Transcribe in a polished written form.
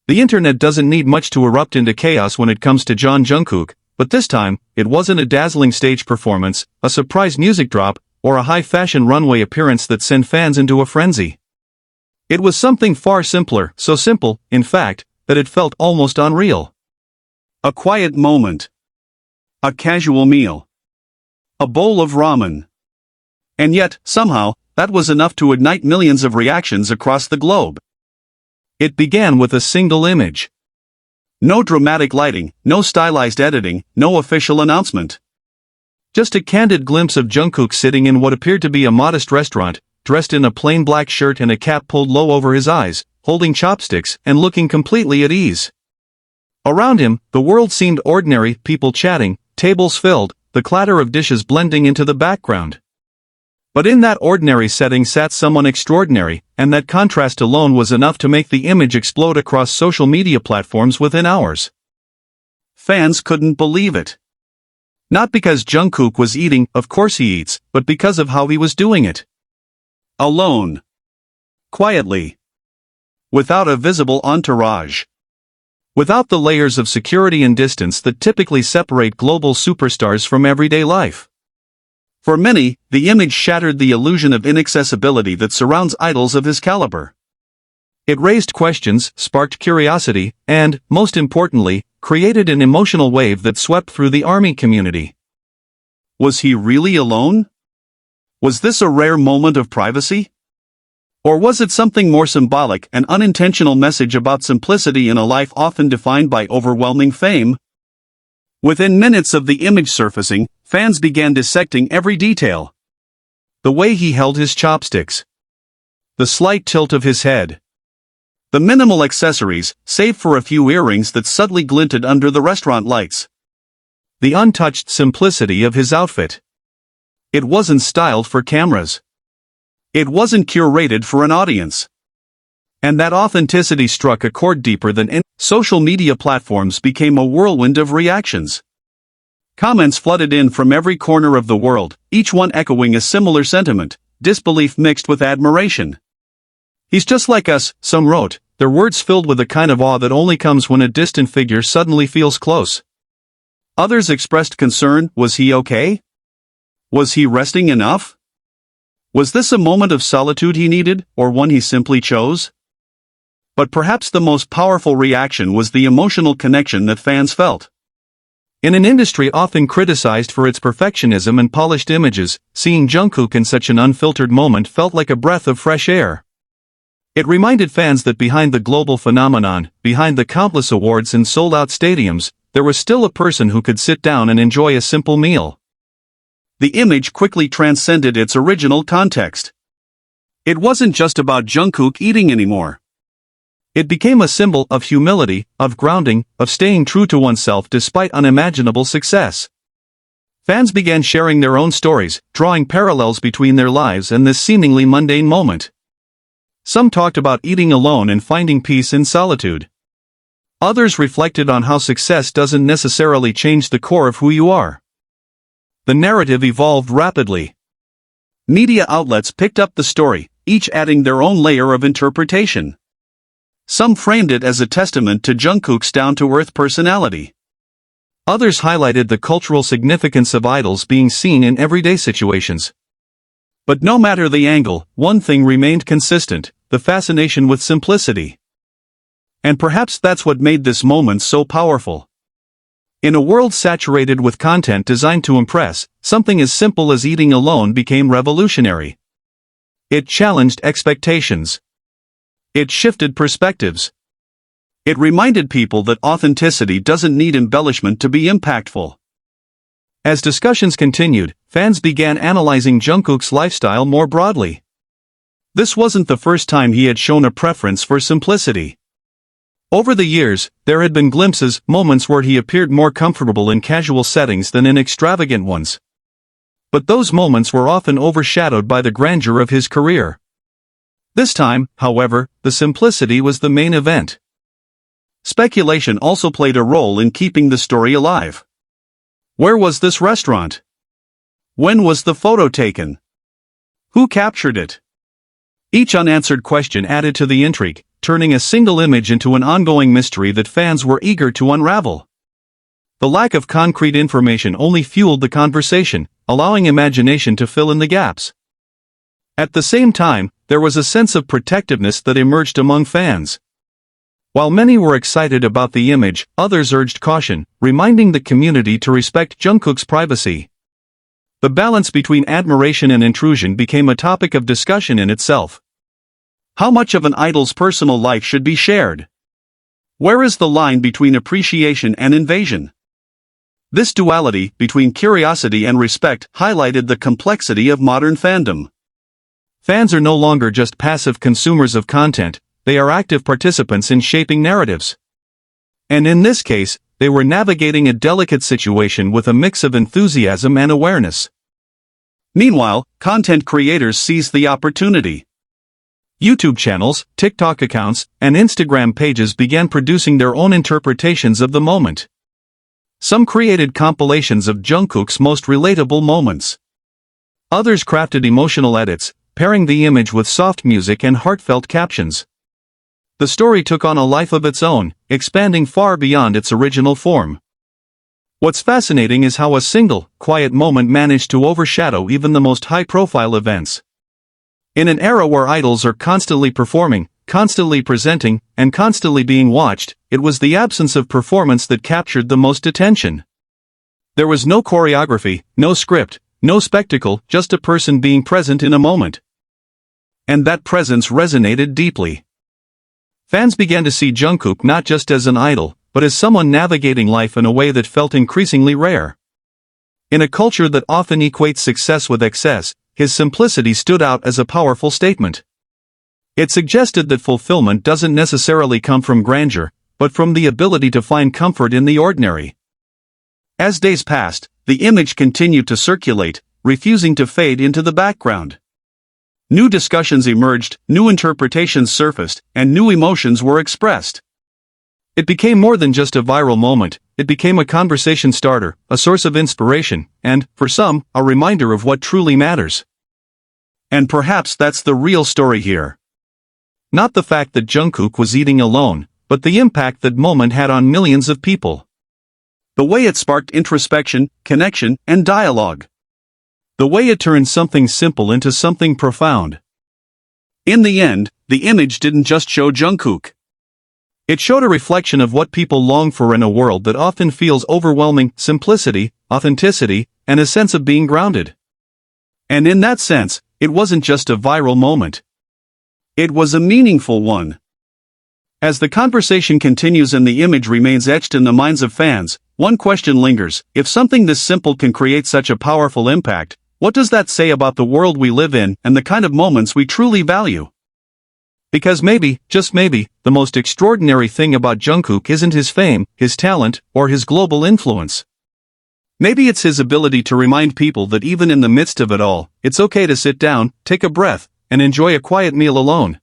The internet doesn't need much to erupt into chaos when it comes to Jungkook, but this time, it wasn't a dazzling stage performance, a surprise music drop, or a high-fashion runway appearance that sent fans into a frenzy. It was something far simpler, so simple, in fact, that it felt almost unreal. A quiet moment. A casual meal. A bowl of ramen. And yet, somehow, that was enough to ignite millions of reactions across the globe. It began with a single image. No dramatic lighting, no stylized editing, no official announcement. Just a candid glimpse of Jungkook sitting in what appeared to be a modest restaurant, dressed in a plain black shirt and a cap pulled low over his eyes, holding chopsticks and looking completely at ease. Around him, the world seemed ordinary, people chatting, tables filled, the clatter of dishes blending into the background. But in that ordinary setting sat someone extraordinary, and that contrast alone was enough to make the image explode across social media platforms within hours. Fans couldn't believe it. Not because Jungkook was eating, of course he eats, but because of how he was doing it. Alone. Quietly. Without a visible entourage. Without the layers of security and distance that typically separate global superstars from everyday life. For many, the image shattered the illusion of inaccessibility that surrounds idols of his caliber. It raised questions, sparked curiosity, and, most importantly, created an emotional wave that swept through the ARMY community. Was he really alone? Was this a rare moment of privacy? Or was it something more symbolic, an unintentional message about simplicity in a life often defined by overwhelming fame? Within minutes of the image surfacing, fans began dissecting every detail. The way he held his chopsticks. The slight tilt of his head. The minimal accessories, save for a few earrings that subtly glinted under the restaurant lights. The untouched simplicity of his outfit. It wasn't styled for cameras. It wasn't curated for an audience. And that authenticity struck a chord deeper than any. Social media platforms became a whirlwind of reactions. Comments flooded in from every corner of the world, each one echoing a similar sentiment, disbelief mixed with admiration. "He's just like us," some wrote, their words filled with a kind of awe that only comes when a distant figure suddenly feels close. Others expressed concern, was he okay? Was he resting enough? Was this a moment of solitude he needed, or one he simply chose? But perhaps the most powerful reaction was the emotional connection that fans felt. In an industry often criticized for its perfectionism and polished images, seeing Jungkook in such an unfiltered moment felt like a breath of fresh air. It reminded fans that behind the global phenomenon, behind the countless awards and sold-out stadiums, there was still a person who could sit down and enjoy a simple meal. The image quickly transcended its original context. It wasn't just about Jungkook eating anymore. It became a symbol of humility, of grounding, of staying true to oneself despite unimaginable success. Fans began sharing their own stories, drawing parallels between their lives and this seemingly mundane moment. Some talked about eating alone and finding peace in solitude. Others reflected on how success doesn't necessarily change the core of who you are. The narrative evolved rapidly. Media outlets picked up the story, each adding their own layer of interpretation. Some framed it as a testament to Jungkook's down-to-earth personality. Others highlighted the cultural significance of idols being seen in everyday situations. But no matter the angle, one thing remained consistent: the fascination with simplicity. And perhaps that's what made this moment so powerful. In a world saturated with content designed to impress, something as simple as eating alone became revolutionary. It challenged expectations. It shifted perspectives. It reminded people that authenticity doesn't need embellishment to be impactful. As discussions continued, fans began analyzing Jungkook's lifestyle more broadly. This wasn't the first time he had shown a preference for simplicity. Over the years, there had been glimpses, moments where he appeared more comfortable in casual settings than in extravagant ones. But those moments were often overshadowed by the grandeur of his career. This time, however, the simplicity was the main event. Speculation also played a role in keeping the story alive. Where was this restaurant? When was the photo taken? Who captured it? Each unanswered question added to the intrigue, turning a single image into an ongoing mystery that fans were eager to unravel. The lack of concrete information only fueled the conversation, allowing imagination to fill in the gaps. At the same time, there was a sense of protectiveness that emerged among fans. While many were excited about the image, others urged caution, reminding the community to respect Jungkook's privacy. The balance between admiration and intrusion became a topic of discussion in itself. How much of an idol's personal life should be shared? Where is the line between appreciation and invasion? This duality between curiosity and respect highlighted the complexity of modern fandom. Fans are no longer just passive consumers of content, they are active participants in shaping narratives. And in this case, they were navigating a delicate situation with a mix of enthusiasm and awareness. Meanwhile, content creators seized the opportunity. YouTube channels, TikTok accounts, and Instagram pages began producing their own interpretations of the moment. Some created compilations of Jungkook's most relatable moments. Others crafted emotional edits, pairing the image with soft music and heartfelt captions. The story took on a life of its own, expanding far beyond its original form. What's fascinating is how a single, quiet moment managed to overshadow even the most high-profile events. In an era where idols are constantly performing, constantly presenting, and constantly being watched, it was the absence of performance that captured the most attention. There was no choreography, no script, no spectacle, just a person being present in a moment. And that presence resonated deeply. Fans began to see Jungkook not just as an idol, but as someone navigating life in a way that felt increasingly rare. In a culture that often equates success with excess, his simplicity stood out as a powerful statement. It suggested that fulfillment doesn't necessarily come from grandeur, but from the ability to find comfort in the ordinary. As days passed, the image continued to circulate, refusing to fade into the background. New discussions emerged, new interpretations surfaced, and new emotions were expressed. It became more than just a viral moment, it became a conversation starter, a source of inspiration, and, for some, a reminder of what truly matters. And perhaps that's the real story here. Not the fact that Jungkook was eating alone, but the impact that moment had on millions of people. The way it sparked introspection, connection, and dialogue. The way it turned something simple into something profound. In the end, the image didn't just show Jungkook. It showed a reflection of what people long for in a world that often feels overwhelming: simplicity, authenticity, and a sense of being grounded. And in that sense, it wasn't just a viral moment. It was a meaningful one. As the conversation continues and the image remains etched in the minds of fans, one question lingers: if something this simple can create such a powerful impact, what does that say about the world we live in and the kind of moments we truly value? Because maybe, just maybe, the most extraordinary thing about Jungkook isn't his fame, his talent, or his global influence. Maybe it's his ability to remind people that even in the midst of it all, it's okay to sit down, take a breath, and enjoy a quiet meal alone.